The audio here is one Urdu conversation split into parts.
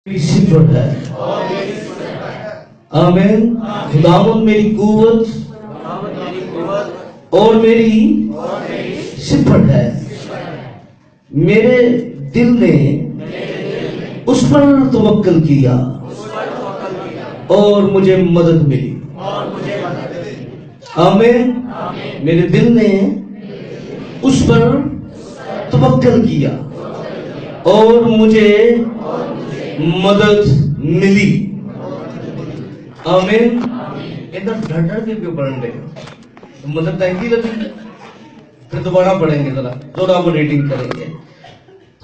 صفت ہے. آمین. خداوند میری قوت اور میری صفت ہے. میرے دل نے اس پر توکل کیا اور مجھے مدد ملی. آمین. میرے دل نے اس پر توکل کیا اور مجھے مدد ملی. آمین. ادھر ڈر ڈر کے کیوں پڑھیں گے؟ مدد تینکی لگی پھر دوبارہ پڑھیں گے. ذرا تھوڑا وہ ریڈنگ کریں گے.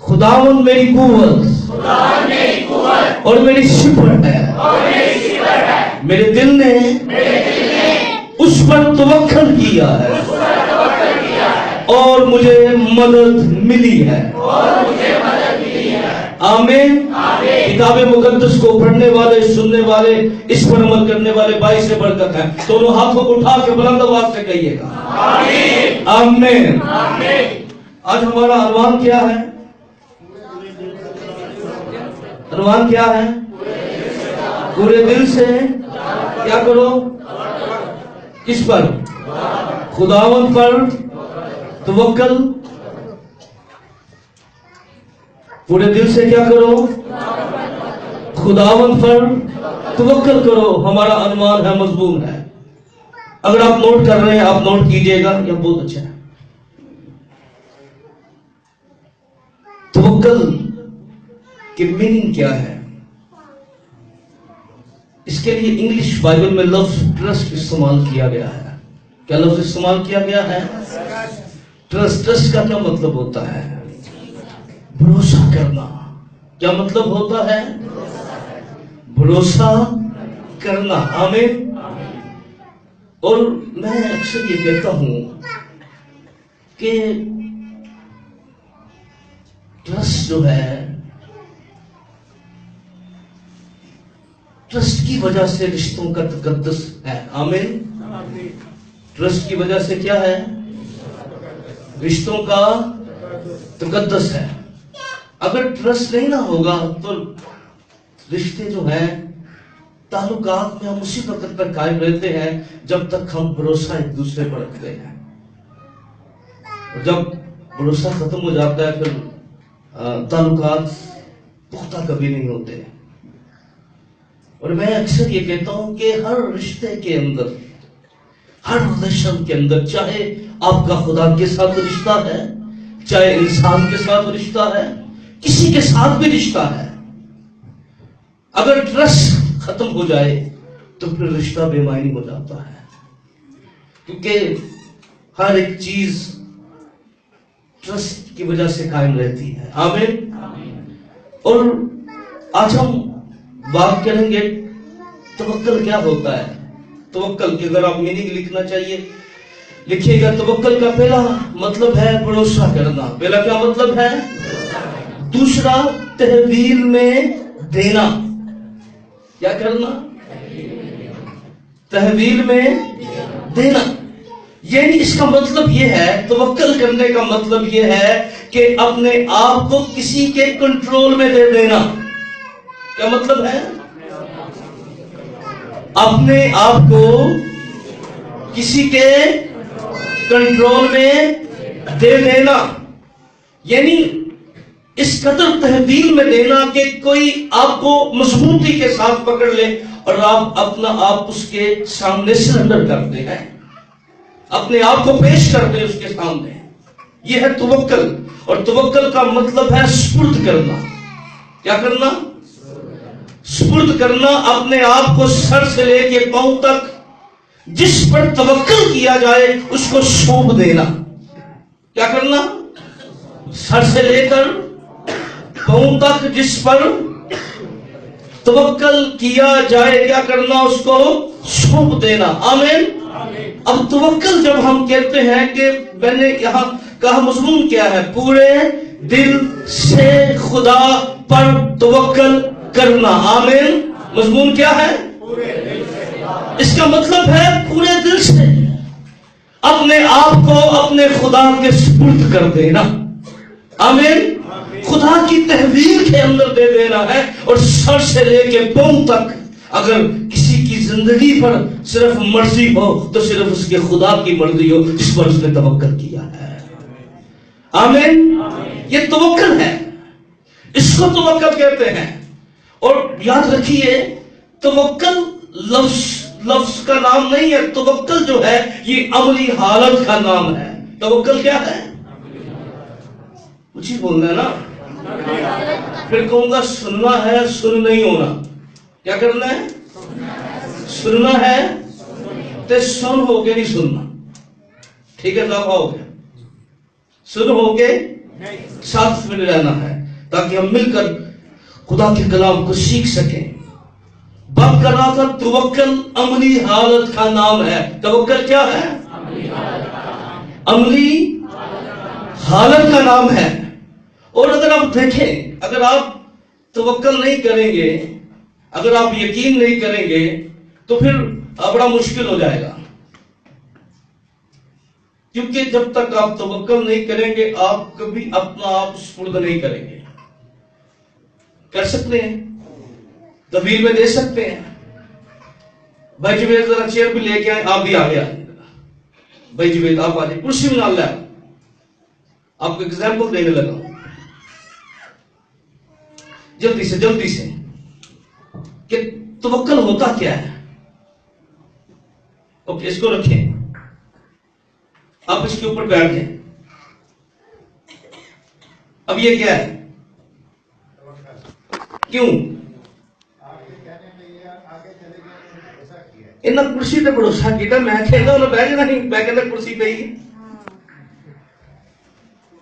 خداوند میری قوت اور میری صفت ہے. میرے دل نے اس پر توکل کیا ہے اور مجھے مدد ملی ہے. آمین. کتاب مقدس کو پڑھنے والے، سننے والے، اس پر عمل کرنے والے باعث سے برکت ہے. دونوں ہاتھوں کو اٹھا کے بلند آواز سے کہیے گا آمین. آمین. آج ہمارا عنوان کیا ہے؟ عنوان کیا ہے؟ پورے دل سے کیا کرو؟ کس پر؟ خداوند پر توکل. پورے دل سے کیا کرو؟ خداوند پر توکل کرو. ہمارا عنوان ہے، مضمون ہے. اگر آپ نوٹ کر رہے ہیں آپ نوٹ کیجئے گا، یہ بہت اچھا ہے. توکل کی میننگ کیا ہے؟ اس کے لیے انگلش بائبل میں لفظ ٹرسٹ استعمال کیا گیا ہے. کیا لفظ استعمال کیا گیا ہے؟ ٹرسٹ. ٹرسٹ کا کیا مطلب ہوتا ہے؟ بھروسہ کرنا. کیا مطلب ہوتا ہے؟ بھروسہ کرنا. آمین. اور میں اکثر یہ کہتا ہوں کہ ٹرسٹ جو ہے، ٹرسٹ کی وجہ سے رشتوں کا تقدس ہے. آمین. ٹرسٹ کی وجہ سے کیا ہے؟ رشتوں کا تقدس ہے. اگر ٹرسٹ نہیں نہ ہوگا تو رشتے جو ہیں، تعلقات میں ہم اسی وقت تک قائم رہتے ہیں جب تک ہم بھروسہ ایک دوسرے پر رکھتے ہیں. اور جب بھروسہ ختم ہو جاتا ہے پھر تعلقات پختہ کبھی نہیں ہوتے. اور میں اکثر یہ کہتا ہوں کہ ہر رشتے کے اندر، ہر ریلیشن کے اندر، چاہے آپ کا خدا کے ساتھ رشتہ ہے، چاہے انسان کے ساتھ رشتہ ہے، کسی کے ساتھ بھی رشتہ ہے، اگر ٹرسٹ ختم ہو جائے تو پھر رشتہ بے معنی ہو جاتا ہے. کیونکہ ہر ایک چیز ٹرسٹ کی وجہ سے قائم رہتی ہے. آمین. اور آج ہم بات کریں گے توکل کیا ہوتا ہے. توکل کی اگر آپ میننگ لکھنا چاہیے لکھیے گا. توکل کا پہلا مطلب ہے بھروسہ کرنا. پہلا کیا مطلب ہے؟ دوسرا تحویل میں دینا. کیا کرنا؟ تحویل میں دینا. یعنی اس کا مطلب یہ ہے، توکل کرنے کا مطلب یہ ہے کہ اپنے آپ کو کسی کے کنٹرول میں دے دینا. کیا مطلب ہے؟ اپنے آپ کو کسی کے کنٹرول میں دے دینا. یعنی اس قدر تحویل میں دینا کہ کوئی آپ کو مضبوطی کے ساتھ پکڑ لے اور آپ اپنا آپ اس کے سامنے سرنڈر کرتے ہیں، اپنے آپ کو پیش کرتے ہیں اس کے سامنے. یہ ہے توکل. اور توکل کا مطلب ہے سپرد کرنا. کیا کرنا؟ سپرد کرنا. اپنے آپ کو سر سے لے کے پاؤں تک جس پر توکل کیا جائے اس کو سونپ دینا. کیا کرنا؟ سر سے لے کر پاؤں تک جس پر توکل کیا جائے کیا کرنا؟ اس کو سونپ دینا. آمین. اب توکل جب ہم کہتے ہیں کہ میں نے یہاں کہا مضمون کیا ہے؟ پورے دل سے خدا پر توکل کرنا. آمین. مضمون کیا ہے؟ اس کا مطلب ہے پورے دل سے اپنے آپ کو اپنے خدا کے سپرد کر دینا. آمین. خدا کی تحویل کے اندر دے دینا ہے، اور سر سے لے کے پاؤں تک اگر کسی کی زندگی پر صرف مرضی ہو تو صرف اس کے خدا کی مرضی ہو جس پر اس نے توکل کیا ہے۔ آمین۔ یہ توکل ہے، اس کو توکل کہتے ہیں۔ اور یاد رکھیے توکل لفظ کا نام نہیں ہے، توکل جو ہے یہ عملی حالت کا نام ہے۔ توکل کیا ہے؟ مجھے بولنا ہے نا، پھر کہوں گا سننا ہے، سن نہیں ہونا۔ کیا کرنا ہے؟ سننا ہے تو سن ہو کے نہیں سننا، ٹھیک ہے؟ دفعہ ہو گیا، سن ہو کے ساتھ میں رہنا ہے تاکہ ہم مل کر خدا کے کلام کو سیکھ سکیں۔ بات کر رہا تھا توکل عملی حالت کا نام ہے۔ توکل کیا ہے؟ عملی حالت کا نام ہے۔ اور اگر آپ دیکھیں، اگر آپ توکل نہیں کریں گے، اگر آپ یقین نہیں کریں گے تو پھر بڑا مشکل ہو جائے گا، کیونکہ جب تک آپ توکل نہیں کریں گے آپ کبھی اپنا آپ سپرد نہیں کریں گے۔ کر سکتے ہیں، تحویل میں دے سکتے ہیں۔ بھائی جوید ذرا چیئر بھی لے کے آئے، آپ بھی آگے آئے۔ بھائی جوید آپ آ جائیں، کرسی میں ڈال لیں۔ آپ کو ایگزامپل دینے لگا ہوں، جلدی سے کہ توکل ہوتا کیا ہے۔ اوکے، اس کو رکھیں، آپ اس کے اوپر بیٹھ جائیں۔ اب یہ کیا ہے؟ کیوں انہیں کرسی تے بھروسہ کیتا؟ میں کہنا انہیں بیٹھ جانا نہیں، میں کہنا کرسی پہ ہی۔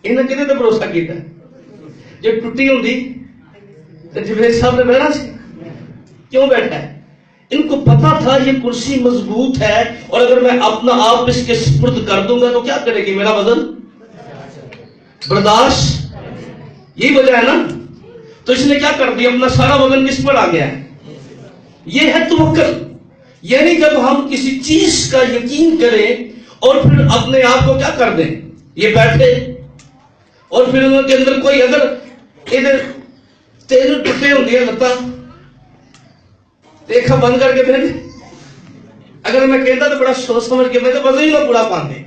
انہیں کہنے تے بھروسہ کیتا؟ جب ٹوٹی ہوندی تو جبریل صاحب نے بیٹھا سی، کیوں بیٹھا ہے؟ ان کو پتا تھا یہ کرسی مضبوط ہے، اور اگر میں اپنا آپ اس کے سپرد کر دوں گا تو کیا کرے گی؟ میرا وزن برداشت، یہی وجہ ہے نا۔ تو اس نے کیا کر دیا؟ اپنا سارا وزن کس پر آ گیا ہے؟ یہ ہے توکل۔ یعنی جب ہم کسی چیز کا یقین کریں اور پھر اپنے آپ کو کیا کر دیں؟ یہ بیٹھے، اور پھر ان کے اندر کوئی اگر ادھر تیز ٹوٹے ہوتی ہے لتا دیکھا بند کر کے پھر اگر میں کہتا تو بڑا سوچ سمجھ کے میں تو وزن ہی نہ پورا پاندے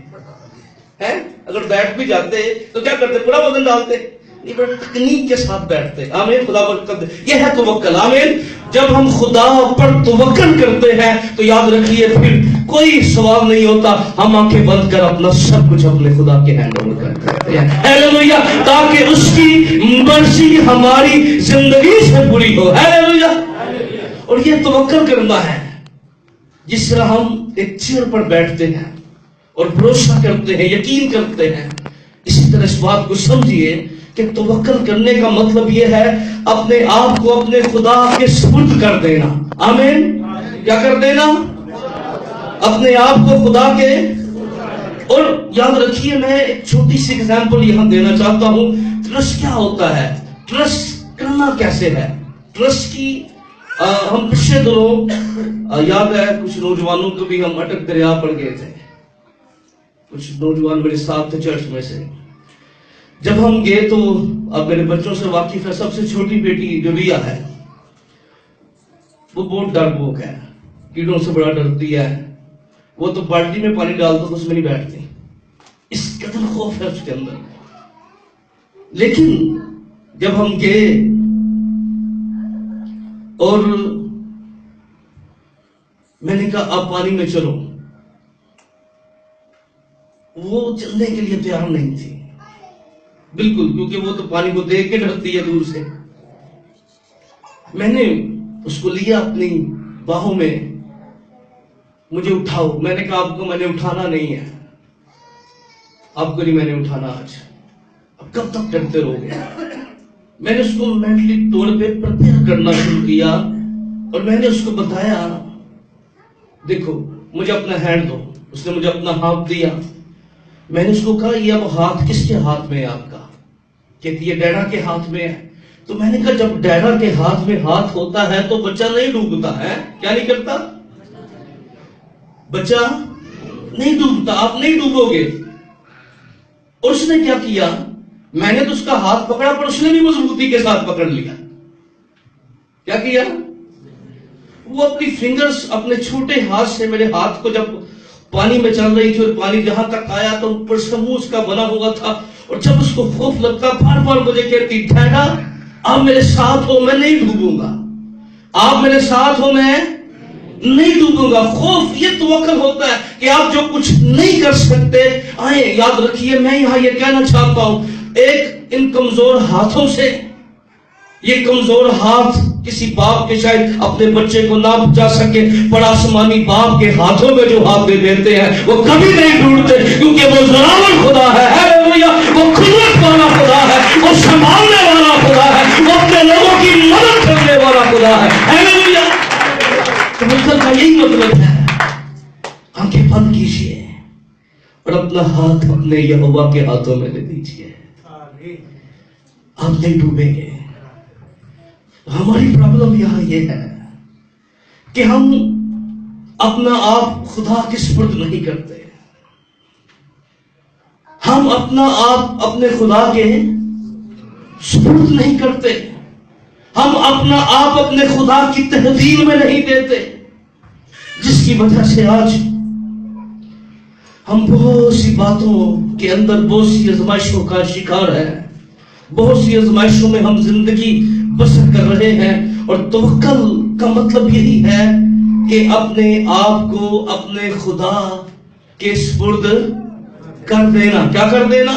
ہیں۔ اگر بیٹھ بھی جاتے تو کیا کرتے؟ پورا وزن ڈالتے، یہ بڑا تکنیک کے ساتھ بیٹھتے۔ آمین، خدا برکت۔ یہ ہے توکل۔ آمین۔ جب ہم خدا پر توکل کرتے ہیں تو یاد رکھیے پھر کوئی سوال نہیں ہوتا، ہم آنکھیں بند کر اپنا سب کچھ اپنے خدا کے ہینڈ اوور کر دیتے ہیں، ہیلیلویا، تاکہ اس کی مرضی ہماری زندگی سے پوری ہو، ہیلیلویا۔ اور یہ توکل کرنا ہے جس طرح ہم ایک چیئر پر بیٹھتے ہیں اور بھروسہ کرتے ہیں، یقین کرتے ہیں، اسی طرح اس بات کو سمجھیے کہ توکل کرنے کا مطلب یہ ہے اپنے آپ کو اپنے خدا کے سپرد کر دینا۔ آمین۔ کیا کر دینا؟ اپنے آپ کو خدا کے۔ اور یاد رکھیے میں ایک چھوٹی سی ایگزامپل یہاں دینا چاہتا ہوں۔ ٹرسٹ کیا ہوتا ہے؟ ٹرسٹ کرنا کیسے ہے؟ ٹرسٹ کی ہم پچھلے دنوں یاد ہے کچھ نوجوانوں کو بھی ہم اٹک دریا پڑ گئے تھے، کچھ نوجوان میرے ساتھ تھے چرچ میں سے۔ جب ہم گئے تو اب میرے بچوں سے واقف ہے، سب سے چھوٹی بیٹی جو ریا ہے وہ بہت ڈرپوک ہے، کیڑوں سے بڑا ڈرتی ہے، وہ تو بالٹی میں پانی ڈال دو تو اس میں نہیں بیٹھتی، اس قدر خوف ہے اس کے اندر۔ لیکن جب ہم گئے اور میں نے کہا آپ پانی میں چلو، وہ چلنے کے لیے تیار نہیں تھی بالکل، کیونکہ وہ تو پانی کو دیکھ کے ڈرتی ہے دور سے۔ میں نے اس کو لیا اپنی باہوں میں، مجھے اٹھاؤ۔ میں نے کہا آپ کو میں نے اٹھانا نہیں ہے، آپ کو نہیں میں نے اٹھانا آج، اب کب تک ڈرتے رہو گے؟ میں نے اس کو مینٹلی طور پہ پریپیئر کرنا شروع کیا اور میں نے اس کو بتایا دیکھو مجھے اپنا ہینڈ دو۔ اس نے مجھے اپنا ہاتھ دیا۔ میں نے اس کو کہا یہ اب ہاتھ کس کے ہاتھ میں ہے آپ کا؟ کہتی ہے ڈیڈا کے ہاتھ میں ہے۔ تو میں نے کہا جب ڈیڈا کے ہاتھ میں ہاتھ ہوتا ہے تو بچہ نہیں ڈوبتا ہے، کیا نہیں کرتا؟ بچہ نہیں ڈوبتا، آپ نہیں ڈوبو گے۔ اور اس نے کیا کیا؟ میں نے تو اس کا ہاتھ پکڑا پر اس نے بھی مضبوطی کے ساتھ پکڑ لیا. کیا کیا؟ وہ اپنی فنگرز اپنے چھوٹے ہاتھ سے میرے ہاتھ کو، جب پانی میں چل رہی تھی اور پانی جہاں تک آیا تو اوپر سے منہ اس کا بنا ہوا تھا، اور جب اس کو خوف لگتا بار بار مجھے کہتی ٹھہرا، آپ میرے ساتھ ہو میں نہیں ڈوبوں گا، آپ میرے ساتھ ہو میں نہیں ڈوبوں گا. خوف یہ توکل ہوتا ہے کہ آپ جو کچھ نہیں کر سکتے آئیں. یاد رکھیے میں یہاں یہ کہنا چاہتا ہوں، ایک ان کمزور ہاتھوں سے، یہ کمزور ہاتھ کسی باپ کے شاید اپنے بچے کو نہ بچا سکے، پر آسمانی باپ کے ہاتھوں میں جو ہاتھ دے دیتے ہیں وہ کبھی نہیں ٹوٹتے، کیونکہ وہ ضرور خدا ہے. ہاللیلویا. وہ قدرت والا خدا ہے، وہ سنبھالنے والا خدا ہے، وہ اپنے لوگوں کی مدد کرنے والا خدا ہے. ہاللیلویا. توکل کا یہی مطلب ہے. آنکھیں بند کیجیے اور اپنا ہاتھ اپنے یہوہ کے ہاتھوں میں دے دیجیے، آپ نہیں ڈوبیں گے. ہماری پرابلم یہاں یہ ہے کہ ہم اپنا آپ خدا کے سپرد نہیں کرتے. ہم اپنا آپ اپنے خدا کے سپرد نہیں کرتے. ہم اپنا آپ اپنے خدا کی تحویل میں نہیں دیتے، جس کی وجہ سے آج ہم بہت سی باتوں کے اندر بہت سی آزمائشوں کا شکار ہیں. بہت سی آزمائشوں میں ہم زندگی بسر کر رہے ہیں. اور توکل کا مطلب یہی ہے کہ اپنے آپ کو اپنے خدا کے سپرد کر دینا. کیا کر دینا؟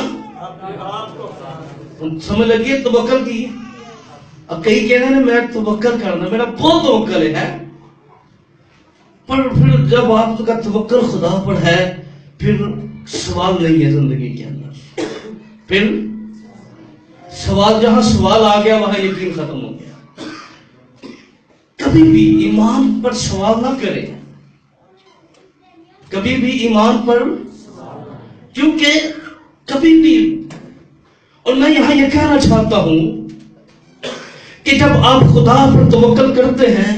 سمجھ لگیے توکل کی. اب کئی کہہ رہے ہیں میں توکل کرنا، میرا بہت توکل ہے، پر پھر جب آپ کا توکل خدا پر ہے پھر سوال نہیں ہے زندگی کے اندر. پھر سوال، جہاں سوال آ گیا وہاں یقین ختم ہو گیا. کبھی بھی ایمان پر سوال نہ کریں، کبھی بھی ایمان پر، کیونکہ کبھی بھی، اور میں یہاں یہ کہنا چاہتا ہوں کہ جب آپ خدا پر توکل کرتے ہیں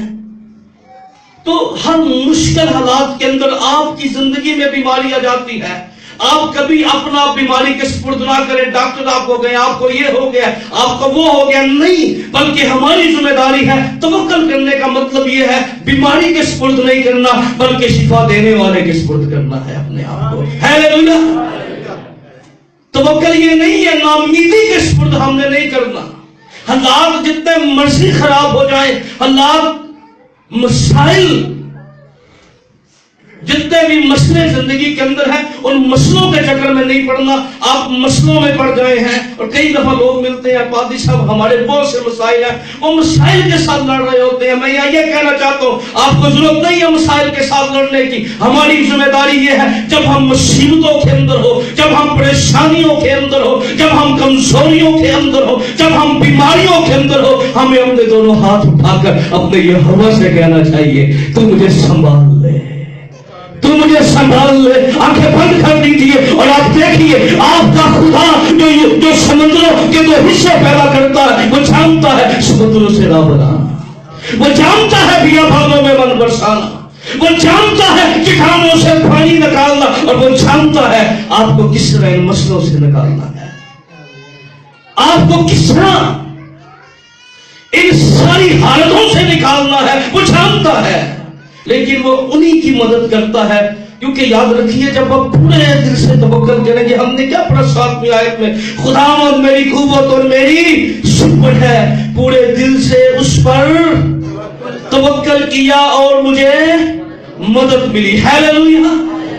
تو ہر مشکل حالات کے اندر آپ کی زندگی میں بیماری آ جاتی ہے. آپ کبھی اپنا بیماری کے سپرد نہ کریں، ڈاکٹر آپ ہو گئے، آپ کو یہ ہو گیا، آپ کو وہ ہو گیا، نہیں، بلکہ ہماری ذمہ داری ہے. توکل کرنے کا مطلب یہ ہے بیماری کے سپرد نہیں کرنا بلکہ شفا دینے والے کے سپرد کرنا ہے اپنے آپ کو. ہاللیلویا. توکل یہ نہیں ہے ناامیدی کے سپرد ہم نے نہیں کرنا. حالات جتنے مرضی خراب ہو جائیں، حالات، مسائل، جتنے بھی مسئلے زندگی کے اندر ہیں ان مسئلوں کے چکر میں نہیں پڑنا. آپ مسئلوں میں پڑ گئے ہیں، اور کئی دفعہ لوگ ملتے ہیں پادری صاحب ہمارے بہت سے مسائل ہیں، وہ مسائل کے ساتھ لڑ رہے ہوتے ہیں. میں یہ کہنا چاہتا ہوں آپ کو ضرورت نہیں ہے مسائل کے ساتھ لڑنے کی. ہماری ذمہ داری یہ ہے جب ہم مصیبتوں کے اندر ہو، جب ہم پریشانیوں کے اندر ہو، جب ہم کمزوریوں کے اندر ہو، جب ہم بیماریوں کے اندر ہو، ہمیں اپنے دونوں ہاتھ اٹھا کر اپنے یہوہ سے کہنا چاہیے تو مجھے سنبھال لے، تو مجھے سنبھال لے. آنکھیں بند کر دیجیے اور آپ دیکھیے آپ کا خدا جو سمندروں کے دو حصے پیدا کرتا ہے، وہ جانتا ہے سمندروں سے راہ بنانا، وہ جانتا ہے بیابانوں میں من برسانا، وہ جانتا ہے چٹانوں سے پانی نکالنا، اور وہ جانتا ہے آپ کو کس طرح ان مسئلوں سے نکالنا ہے، آپ کو کس طرح ان ساری حالتوں سے نکالنا ہے، وہ جانتا ہے. لیکن وہ انہی کی مدد کرتا ہے. کیونکہ یاد رکھیے جب ہم پورے دل سے توکل کریں گے، ہم نے کیا پڑھا 7ویں آیت میں، خداوند میری قوت اور میری سپر ہے، پورے دل سے اس پر توکل کیا اور مجھے مدد ملی. ہاللیلویا.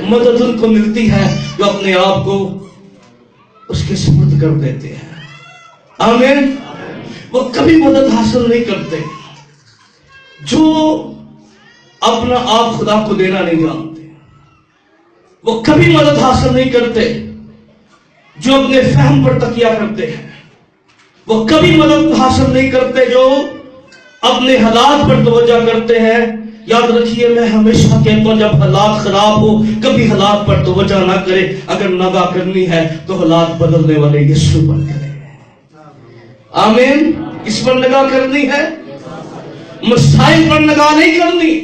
مدد ان کو ملتی ہے جو اپنے آپ کو اس کے سپرد کر دیتے ہیں. آمین. وہ کبھی مدد حاصل نہیں کرتے جو اپنا آپ خدا کو دینا نہیں جانتے. وہ کبھی مدد حاصل نہیں کرتے جو اپنے فہم پر تکیہ کرتے ہیں. وہ کبھی مدد حاصل نہیں کرتے جو اپنے حالات پر توجہ کرتے ہیں. یاد رکھیے میں ہمیشہ کہتا ہوں جب حالات خراب ہو کبھی حالات پر توجہ نہ کرے. اگر نگاہ کرنی ہے تو حالات بدلنے والے یسوع پر کرے. آمین. کس پر نگاہ کرنی ہے؟ مسائل پر نگاہ نہیں کرنی،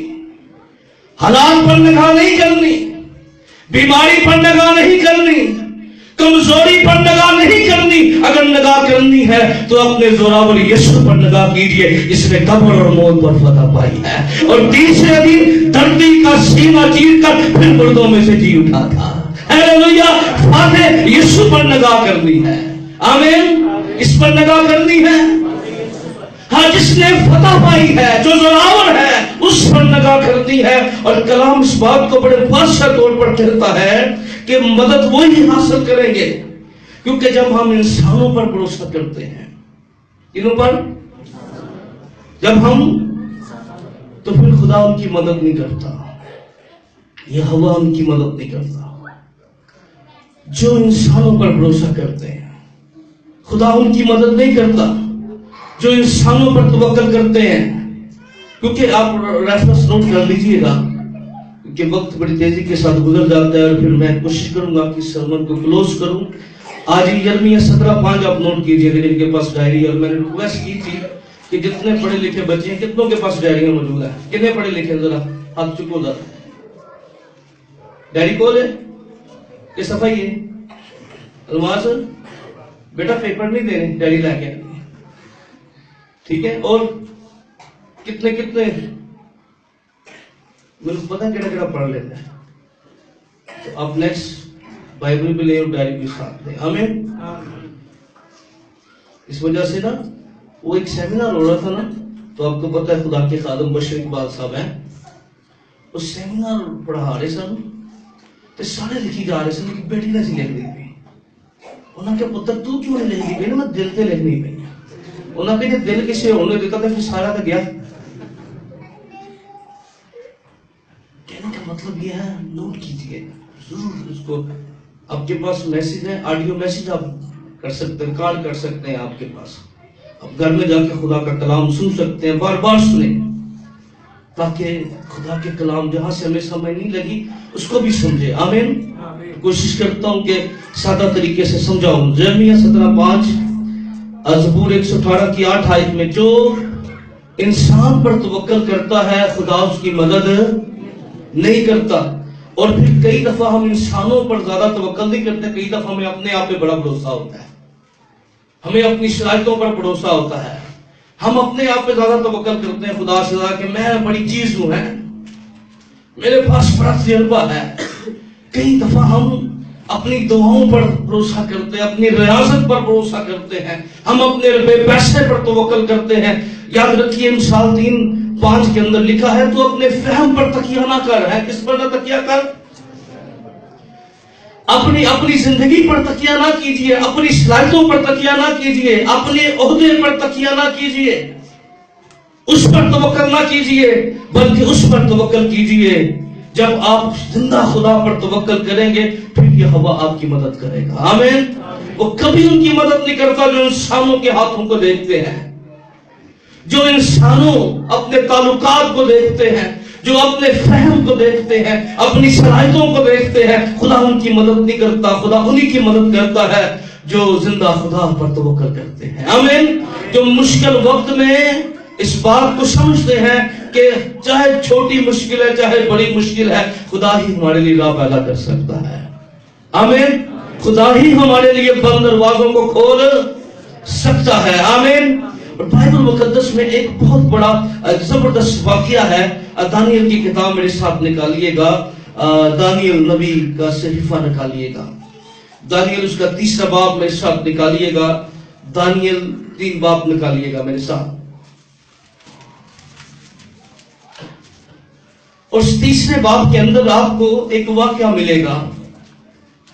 حالات پر نگاہ نہیں کرنی، بیماری پر نگاہ نہیں کرنی، کمزوری پر نگاہ نہیں کرنی، اگر نگاہ کرنی ہے تو اپنے زوراور یسوع پر نگاہ کیجئے جس نے قبر اور موت پر فتح پائی ہے، اور تیسرے دن دھرتی کا سینہ چیر کر پھر مردوں میں سے جی اٹھا تھا۔ ہیلیلویا! فاتح یسوع پر نگاہ کرنی ہے، آمین، اس پر نگاہ کرنی ہے، ہاں، جس نے فتح پائی ہے، جو زوراور ہے، اس پر نگاہ کرنی ہے۔ اور کلام اس بات کو بڑے واضح طور پر کہتا ہے کہ مدد وہی حاصل کریں گے کیونکہ جب ہم انسانوں پر بھروسہ کرتے ہیں، انہوں پر جب ہم، تو پھر خدا ان کی مدد نہیں کرتا، یہ ہوا ان کی مدد نہیں کرتا۔ جو انسانوں پر بھروسہ کرتے ہیں خدا ان کی مدد نہیں کرتا، جو انسانوں پر توکل کرتے ہیں، کیونکہ آپ ریفرنس نوٹ کر لیجئے گا کہ وقت بڑی تیزی کے ساتھ گزر جاتا ہے، اور پھر میں کوشش کروں گا کہ اس سرمن کو کلوز کروں۔ آج یرمیہ 17:5 آپ نوٹ کیجئے گا جن کے پاس ڈائری ہے، اور میں نے ریکویسٹ کی تھی کہ جتنے پڑھے لکھے بچے ہیں، کتنوں کے پاس ڈائریاں موجود ہیں؟ کتنے پڑھے لکھے؟ ذرا ہاتھ چکو ذرا، ڈائری کھول ہے کہ صفائی ہے؟ الماس بیٹا پیپر نہیں دینے، ڈائری لا کے، ٹھیک ہے؟ اور کتنے میرے کو پتا کیڑا پڑھ لیتا ہے، تو آپ نیکسٹ بائبل بھی لیں اور ڈائری بھی ساتھ لیں، آمین۔ اس وجہ سے نا وہ ایک سیمینار ہو رہا تھا نا، تو آپ کو پتا ہے خدا کے خادم بشیر اقبال صاحب ہیں، وہ سیمینار پڑھا رہے سن، تو سارے لکھی جا رہے سن کہ بیٹی نہ سی لکھ دی پی، انہوں نے کہا پتر تو کیوں نہیں لکھ دی پی؟ میں دل تے لکھنی پی، انہوں نے کہا دل کسی ہونے دیتا تھا، پھر سارا تو گیا۔ کہنے کا مطلب یہ ہے، نوٹ کیجئے ضرور اس کو، آپ کے پاس میسیج ہے، آڈیو میسیج آپ کر سکتے ہیں، ریکارڈ کر سکتے ہیں آپ کے پاس، آپ گھر میں جا کے خدا کا کلام سن سکتے ہیں، بار بار سنیں تاکہ خدا کے کلام جہاں سے ہمیں سمجھ نہیں لگی اس کو بھی سمجھے، آمین۔ کوشش کرتا ہوں کہ سادہ طریقے سے سمجھاؤں۔ یرمیہ 17:5، زبور 118 کی 8 آیت میں، جو انسان پر توکل کرتا ہے خدا اس کی مدد نہیں کرتا۔ اور پھر کئی دفعہ ہم انسانوں پر زیادہ توکل نہیں کرتے، کئی دفعہ ہمیں اپنے آپ پہ بڑا بھروسہ ہوتا ہے، ہمیں اپنی صلاحیتوں پر بھروسہ ہوتا ہے، ہم اپنے آپ پہ زیادہ توکل کرتے ہیں خدا سے زیادہ کہ میں بڑی چیز ہوں، ہے میرے پاس بڑا تجربہ ہے۔ کئی دفعہ ہم اپنی دعاؤں پر بھروسہ کرتے ہیں، اپنی ریاضت پر بھروسہ کرتے ہیں، ہم اپنے بے پیسے پر توکل کرتے ہیں۔ یاد رکھیے مثال 3:5 کے اندر لکھا ہے، تو اپنے فہم پر تکیہ نہ کر، ہے کس پر نہ تکیہ کر؟ اپنی زندگی پر تکیہ نہ کیجئے، اپنی صلاحیتوں پر تکیہ نہ کیجئے، اپنے عہدے پر تکیہ نہ کیجئے، اس پر توکل نہ کیجئے، بلکہ اس پر توکل کیجئے۔ جب آپ زندہ خدا پر توکل کریں گے پھر یہ ہوا آپ کی مدد کرے گا، آمین۔ وہ کبھی ان کی مدد نہیں کرتا جو انسانوں کے ہاتھوں کو دیکھتے ہیں، جو انسانوں اپنے تعلقات کو دیکھتے ہیں، جو اپنے فہم کو دیکھتے ہیں، اپنی صلاحیتوں کو دیکھتے ہیں، خدا ان کی مدد نہیں کرتا، خدا انہی کی مدد کرتا ہے جو زندہ خدا پر توکل کرتے ہیں، آمین۔ جو مشکل وقت میں اس بات کو سمجھتے ہیں کہ چاہے چھوٹی مشکل ہے چاہے بڑی مشکل ہے، خدا ہی ہمارے لیے راہ پیدا کر سکتا ہے، آمین۔ خدا ہی ہمارے لیے بند دروازوں کو کھول سکتا ہے، آمین۔ اور بائبل مقدس میں ایک بہت بڑا زبردست واقعہ ہے، دانیل کی کتاب میرے ساتھ نکالیے گا، دانیل نبی کا صحیفہ نکالیے گا، دانیل اس کا 3 باب میرے ساتھ نکالیے گا، دانیل 3 باب نکالیے گا میرے ساتھ۔ اور اس 3 باب کے اندر آپ کو ایک واقعہ ملے گا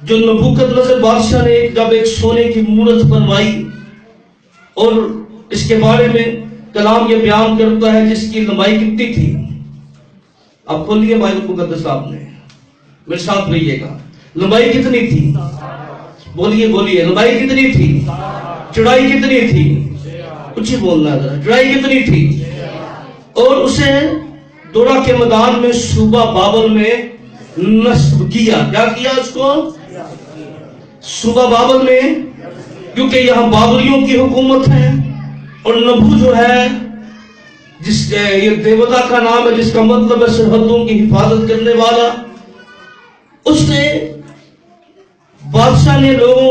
جو نبوکدنضر بادشاہ نے جب ایک سونے کی مورت بنوائی، اور اس کے بارے میں کلام یہ بیان کرتا ہے جس کی لمبائی کتنی تھی، آپ کھولیے بائبل مقدس آپ نے، میرے ساتھ رہیے گا، لمبائی کتنی تھی؟ بولیے لمبائی کتنی تھی؟ چڑھائی کتنی تھی؟ کچھ ہی بولنا ذرا، چڑھائی کتنی تھی؟ اور اسے دورہ کے میدان میں صوبہ بابل میں نصب کیا، کیا کیا اس کو؟ صوبہ بابل میں، کیونکہ یہاں بابلیوں کی حکومت ہے، اور نبو جو ہے جس یہ دیوتا کا نام ہے جس کا مطلب ہے سرحدوں کی حفاظت کرنے والا، اس نے بادشاہ نے لوگوں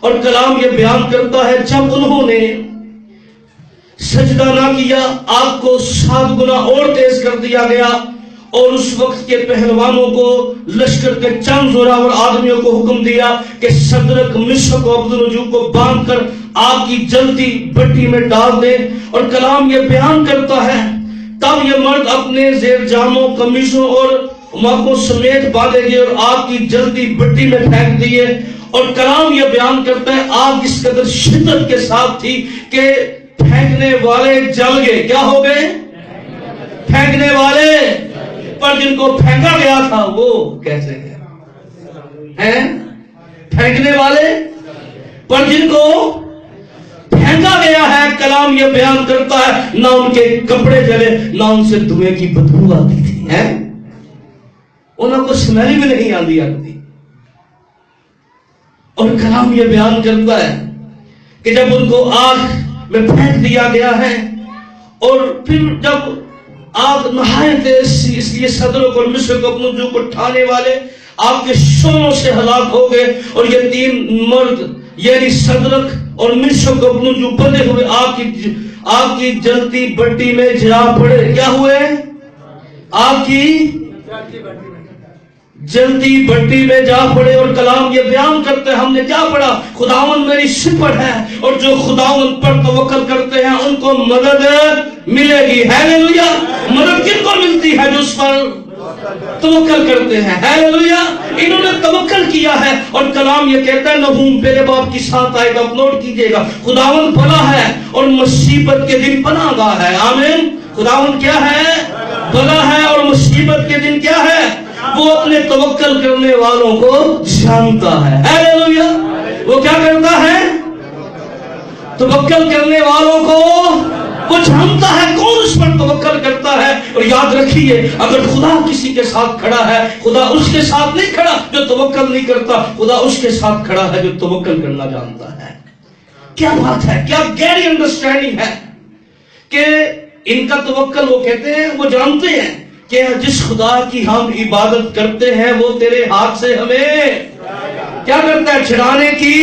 اور کلام یہ بیان کرتا ہے جب انہوں نے سجدہ نہ کیا آگ کو 7 گنا اور تیز کر دیا گیا، اور اس وقت کے پہلوانوں کو لشکر کے چند زوراور آدمیوں کو حکم دیا کہ صدرک مشک و عبدالنجو کو باندھ کر آگ کی جلتی بٹی میں ڈال دے۔ اور کلام یہ بیان کرتا ہے تب یہ مرد اپنے زیر جاموں قمیصوں اور ماکوں سمیت باندھے گئے اور آگ کی جلتی بٹی میں پھینک دیے۔ اور کلام یہ بیان کرتا ہے آگ اس قدر شدت کے ساتھ تھی کہ پھینکنے والے جل گئے۔ کیا ہو گئے؟ پھینکنے والے، پر جن کو پھینکا گیا تھا وہ کیسے ہیں؟ پھینکنے والے پر جن کو پھینکا گیا ہے، کلام یہ بیان کرتا ہے نہ ان کے کپڑے جلے نہ ان سے دھوئیں کی بدبو آتی تھی، انہوں کو سمیل بھی نہیں آتی آتی۔ اور کلام یہ بیان کرتا ہے کہ جب ان کو آگ میں پھینک دیا گیا ہے، اور پھر جب آگ نہایت اس لیے صدروں کو مشرق اپنوں جو کو اٹھانے والے آگ کے شعلوں سے ہلاک ہو گئے، اور یہ 3 مرد یعنی صدرک اور مشرق اپنوں جو بندے ہوئے آگ کی جلتی بٹی میں جا پڑے۔ کیا ہوئے؟ آگ کی جلتی بٹی میں جا پڑے۔ اور کلام یہ بیان کرتے ہیں ہم نے کیا پڑھا؟ خداوند میری سپر ہے، اور جو خداوند پر توکل کرتے ہیں ان کو مدد ملے گی۔ ہیلیلویا! مدد کن کو ملتی ہے؟ جو اس پر توکل کرتے ہیں۔ ہیلیلویا! انہوں نے توکل کیا ہے، اور کلام یہ کہتا ہے نحوم پہلے باب کی 7 آیت اپ نوٹ کیجئے گا، خداوند بھلا ہے اور مصیبت کے دن پناہ گاہ ہے۔ آمین۔ خداوند کیا ہے؟ بھلا ہے، اور مصیبت کے دن کیا ہے؟ وہ اپنے توکل کرنے والوں کو جانتا ہے۔ ہیلیلویا! وہ کیا کرتا ہے؟ توکل کرنے والوں کو وہ جانتا ہے کون اس پر توکل کرتا ہے۔ اور یاد رکھیے اگر خدا کسی کے ساتھ کھڑا ہے، خدا اس کے ساتھ نہیں کھڑا جو توکل نہیں کرتا، خدا اس کے ساتھ کھڑا ہے جو توکل کرنا جانتا ہے۔ کیا بات ہے، کیا گہری انڈرسٹینڈنگ ہے کہ ان کا توکل، وہ کہتے ہیں وہ جانتے ہیں کہ جس خدا کی ہم عبادت کرتے ہیں وہ تیرے ہاتھ سے ہمیں کیا کرتا ہے؟ چھڑانے کی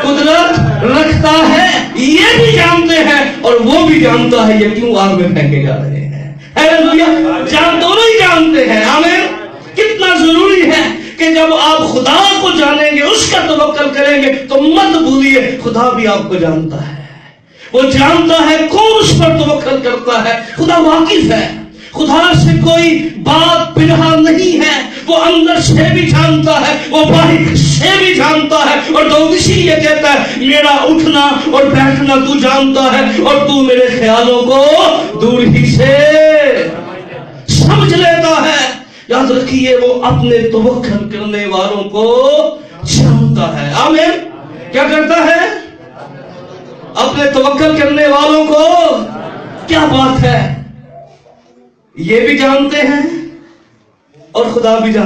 قدرت رکھتا ہے۔ یہ بھی جانتے ہیں اور وہ بھی جانتا ہے یہ کیوں آگ میں پھینکے جا رہے ہیں۔ ہیلیلویا! دونوں ہی جانتے ہیں۔ آمین۔ کتنا ضروری ہے کہ جب آپ خدا کو جانیں گے، اس کا توکل کریں گے، تو مت بھولیے خدا بھی آپ کو جانتا ہے۔ وہ جانتا ہے کون اس پر توکل کرتا ہے۔ خدا واقف ہے، خدا سے کوئی بات پنہا نہیں ہے، وہ اندر سے بھی جانتا ہے، وہ باہر سے بھی جانتا ہے۔ اور داؤد اسی لیے کہتا ہے میرا اٹھنا اور بیٹھنا تو جانتا ہے، اور تو میرے خیالوں کو دور ہی سے سمجھ لیتا ہے۔ یاد رکھیے وہ اپنے توکل کرنے والوں کو جانتا ہے۔ آمین۔ کیا کرتا ہے؟ اپنے توکل کرنے والوں کو۔ کیا بات ہے! یہ بھی جانتے ہیں اور خدا بھی جانتے ہیں۔